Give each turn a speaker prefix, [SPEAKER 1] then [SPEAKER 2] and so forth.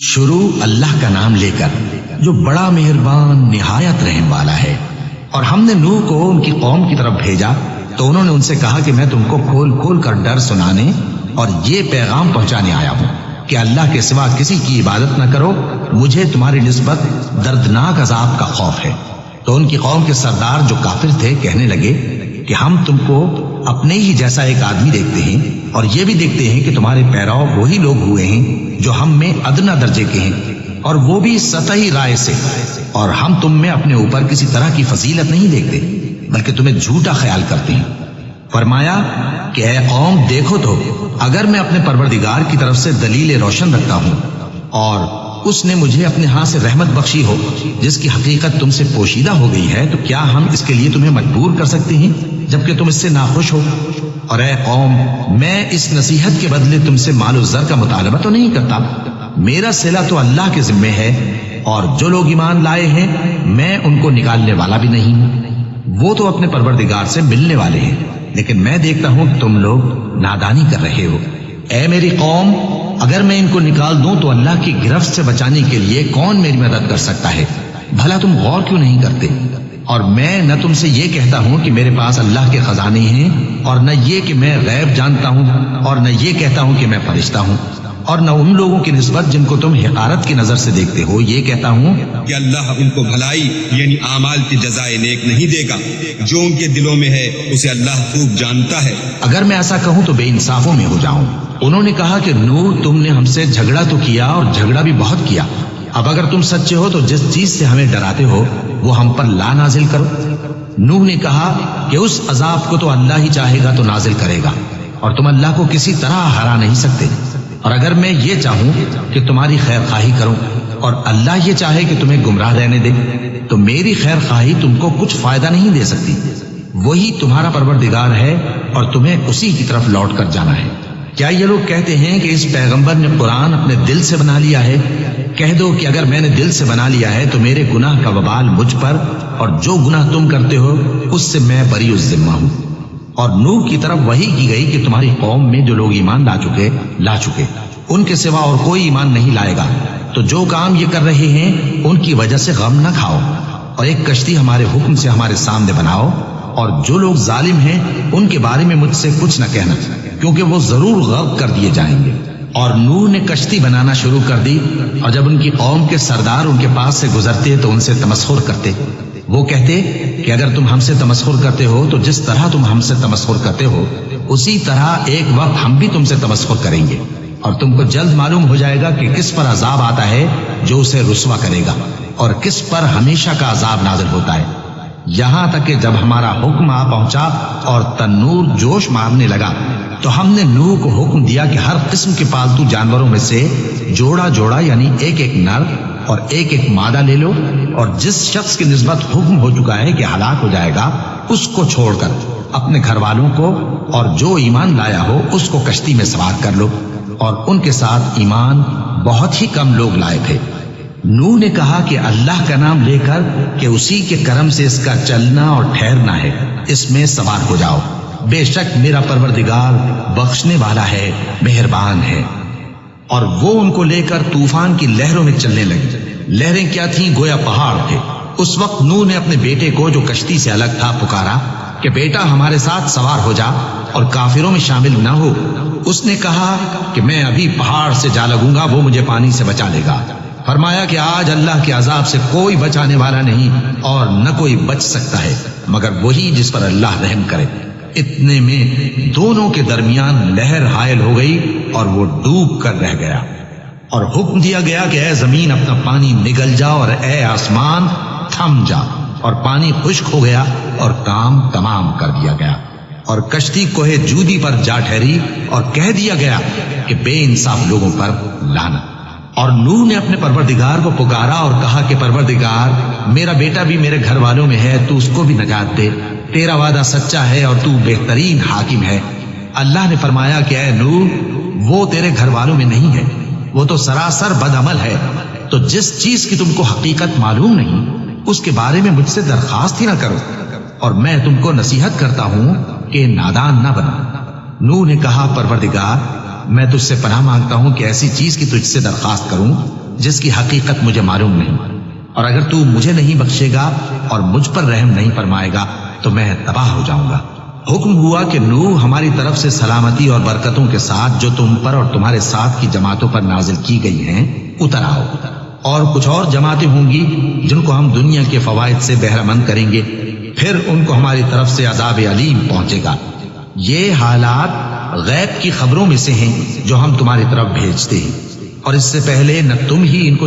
[SPEAKER 1] شروع اللہ کا نام لے کر جو بڑا مہربان نہایت رحم والا ہے۔ اور ہم نے نوح کو ان کی قوم کی طرف بھیجا تو انہوں نے ان سے کہا کہ میں تم کو کھول کھول کر ڈر سنانے اور یہ پیغام پہنچانے آیا ہوں کہ اللہ کے سوا کسی کی عبادت نہ کرو، مجھے تمہاری نسبت دردناک عذاب کا خوف ہے۔ تو ان کی قوم کے سردار جو کافر تھے کہنے لگے کہ ہم تم کو اپنے ہی جیسا ایک آدمی دیکھتے ہیں اور یہ بھی دیکھتے ہیں کہ تمہارے پیرو وہی لوگ ہوئے ہیں جو ہم میں ادنا درجے کے ہیں، اور وہ بھی سطحی رائے سے، اور ہم تم میں اپنے اوپر کسی طرح کی فضیلت نہیں دیکھتے بلکہ تمہیں جھوٹا خیال کرتے ہیں۔ فرمایا کہ اے قوم دیکھو تو اگر میں اپنے پروردگار کی طرف سے دلیل روشن رکھتا ہوں اور اس نے مجھے اپنے ہاں سے رحمت بخشی ہو جس کی حقیقت تم سے پوشیدہ ہو گئی ہے، تو کیا ہم اس کے لیے تمہیں مجبور کر سکتے ہیں جبکہ تم اس سے ناخوش ہو؟ اور اے قوم میں اس نصیحت کے بدلے تم سے مال و زر کا مطالبہ تو نہیں کرتا، میرا صلہ تو اللہ کے ذمے ہے، اور جو لوگ ایمان لائے ہیں میں ان کو نکالنے والا بھی نہیں ہوں، وہ تو اپنے پروردگار سے ملنے والے ہیں، لیکن میں دیکھتا ہوں کہ تم لوگ نادانی کر رہے ہو۔ اے میری قوم اگر میں ان کو نکال دوں تو اللہ کی گرفت سے بچانے کے لیے کون میری مدد کر سکتا ہے؟ بھلا تم غور کیوں نہیں کرتے؟ اور میں نہ تم سے یہ کہتا ہوں کہ میرے پاس اللہ کے خزانے ہیں، اور نہ یہ کہ میں غیب جانتا ہوں، اور نہ یہ کہتا ہوں کہ میں فرشتہ ہوں، اور نہ ان لوگوں کی نسبت جن کو تم حقارت کی نظر سے دیکھتے ہو یہ کہتا ہوں
[SPEAKER 2] کہ اللہ ان کو بھلائی یعنی اعمال کی جزائے نیک نہیں دے گا، جو ان کے دلوں میں ہے اسے اللہ خوب جانتا ہے۔
[SPEAKER 1] اگر میں ایسا کہوں تو بے انصافوں میں ہو جاؤں۔ انہوں نے کہا کہ نوح تم نے ہم سے جھگڑا تو کیا اور جھگڑا بھی بہت کیا، اب اگر تم سچے ہو تو جس چیز سے ہمیں ڈراتے ہو وہ ہم پر لا نازل کرو۔ نوح نے کہا کہ اس عذاب کو تو اللہ ہی چاہے گا تو نازل کرے گا، اور تم اللہ کو کسی طرح ہرا نہیں سکتے، اور اگر میں یہ چاہوں کہ تمہاری خیر خواہی کروں اور اللہ یہ چاہے کہ تمہیں گمراہ رہنے دے تو میری خیر خواہی تم کو کچھ فائدہ نہیں دے سکتی۔ وہی تمہارا پروردگار ہے اور تمہیں اسی کی طرف لوٹ کر جانا ہے۔ کیا یہ لوگ کہتے ہیں کہ اس پیغمبر نے قرآن اپنے دل سے بنا لیا ہے؟ کہہ دو کہ اگر میں نے دل سے بنا لیا ہے تو میرے گناہ کا وبال مجھ پر، اور جو گناہ تم کرتے ہو اس سے میں بری الذمہ ہوں۔ اور نوح کی طرف وحی کی گئی کہ تمہاری قوم میں جو لوگ ایمان لا چکے ان کے سوا اور کوئی ایمان نہیں لائے گا، تو جو کام یہ کر رہے ہیں ان کی وجہ سے غم نہ کھاؤ، اور ایک کشتی ہمارے حکم سے ہمارے سامنے بناؤ، اور جو لوگ ظالم ہیں ان کے بارے میں مجھ سے کچھ نہ کہنا، کیونکہ وہ ضرور غرق کر دیے جائیں گے۔ اور نوح نے کشتی بنانا شروع کر دی، اور جب ان کی قوم کے سردار ان کے پاس سے گزرتے تو ان سے تمسخر کرتے۔ وہ کہتے کہ اگر تم ہم سے تمسخر کرتے ہو تو جس طرح تم ہم سے تمسخر کرتے ہو اسی طرح ایک وقت ہم بھی تم سے تمسخر کریں گے، اور تم کو جلد معلوم ہو جائے گا کہ کس پر عذاب آتا ہے جو اسے رسوا کرے گا، اور کس پر ہمیشہ کا عذاب نازل ہوتا ہے۔ یہاں تک کہ جب ہمارا حکم آ پہنچا اور تنور جوش مارنے لگا تو ہم نے نوح کو حکم دیا کہ ہر قسم کے پالتو جانوروں میں سے جوڑا جوڑا یعنی ایک ایک نر اور ایک ایک مادہ لے لو، اور جس شخص کی نسبت حکم ہو چکا ہے کہ ہلاک ہو جائے گا اس کو چھوڑ کر اپنے گھر والوں کو اور جو ایمان لایا ہو اس کو کشتی میں سوار کر لو، اور ان کے ساتھ ایمان بہت ہی کم لوگ لائے تھے۔ نوح نے کہا کہ اللہ کا نام لے کر کہ اسی کے کرم سے اس کا چلنا اور ٹھہرنا ہے، اس میں سوار ہو جاؤ، بے شک میرا پروردگار بخشنے والا ہے، مہربان ہے۔ اور وہ ان کو لے کر طوفان کی لہروں میں چلنے لگے۔ لہریں کیا تھیں؟ گویا پہاڑ تھے۔ اس وقت نوح نے اپنے بیٹے کو جو کشتی سے الگ تھا پکارا کہ بیٹا ہمارے ساتھ سوار ہو جا اور کافروں میں شامل نہ ہو۔ اس نے کہا کہ میں ابھی پہاڑ سے جا لگوں گا، وہ مجھے پانی سے بچا لے گا۔ فرمایا کہ آج اللہ کے عذاب سے کوئی بچانے والا نہیں اور نہ کوئی بچ سکتا ہے مگر وہی جس پر اللہ رحم کرے۔ اتنے میں دونوں کے درمیان لہر حائل ہو گئی اور وہ ڈوب کر رہ گیا، اور حکم دیا گیا کہ اے زمین اپنا پانی نگل جا، اور اے آسمان تھم جا، اور پانی خشک ہو گیا اور کام تمام کر دیا گیا، اور کشتی کوہ جودی پر جا ٹھہری، اور کہہ دیا گیا کہ بے انصاف لوگوں پر لعنت۔ اور نوح نے اپنے پروردگار کو پکارا اور کہا کہ پروردگار میرا بیٹا بھی میرے گھر والوں میں ہے، تو اس کو بھی نجات دے، تیرا وعدہ سچا ہے اور تو بہترین حاکم ہے۔ اللہ نے فرمایا کہ اے نوح وہ تیرے گھر والوں میں نہیں ہے، وہ تو سراسر بدعمل ہے، تو جس چیز کی تم کو حقیقت معلوم نہیں اس کے بارے میں مجھ سے درخواست ہی نہ کرو، اور میں تم کو نصیحت کرتا ہوں کہ نادان نہ بنو۔ نوح نے کہا پروردگار میں تجھ سے پناہ مانگتا ہوں کہ ایسی چیز کی تجھ سے درخواست کروں جس کی حقیقت مجھے معلوم نہیں، اور اگر تو مجھے نہیں بخشے گا اور مجھ پر رحم نہیں فرمائے گا تو میں تباہ ہو جاؤں گا۔ حکم ہوا کہ نوح ہماری طرف سے سلامتی اور برکتوں کے ساتھ جو تم پر اور تمہارے ساتھ کی جماعتوں پر نازل کی گئی ہیں اتر آؤ، اور کچھ اور جماعتیں ہوں گی جن کو ہم دنیا کے فوائد سے بہرہ مند کریں گے، پھر ان کو ہماری طرف سے عذاب علیم پہنچے گا۔ یہ حالات غیب کی خبروں میں سے ہیں جو ہم تمہاری طرف بھیجتے ہیں، اور اس سے پہلے نہ تم ہی ان کو